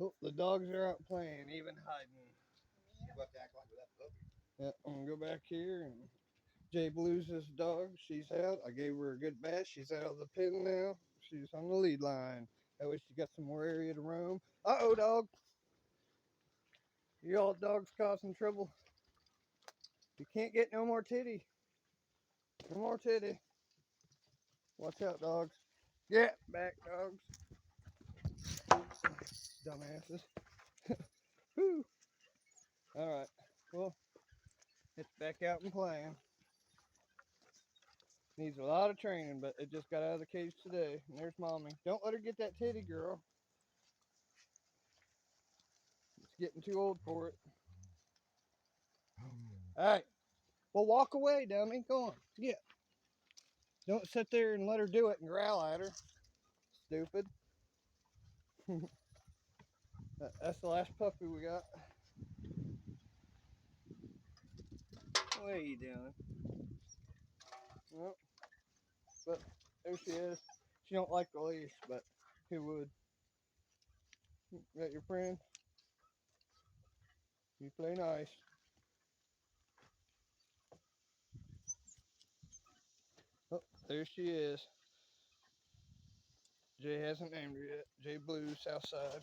Oh, the dogs are out playing, even hiding. You about to act like with that puppy. Yeah, I'm gonna go back here and Jay Blue's his dog. She's out. I gave her a good bath. She's out of the pen now. She's on the lead line. That way she got some more area to roam. Uh-oh, dog. You all dogs causing trouble. You can't get no more titty. No more titty. Watch out, dogs. Get back, dogs. Dumbasses. Whew. All right. Well, it's back out and playing. Needs a lot of training, but it just got out of the cage today. And there's mommy. Don't let her get that titty, girl. It's getting too old for it. All right. Well, walk away, dummy. Go on. Yeah. Don't sit there and let her do it and growl at her. Stupid. That's the last puppy we got. What are you doing? Well, but there she is. She don't like the leash, but who would? Got your friend? You play nice. Oh, there she is. Jay hasn't named her yet. Jay Blue, Southside.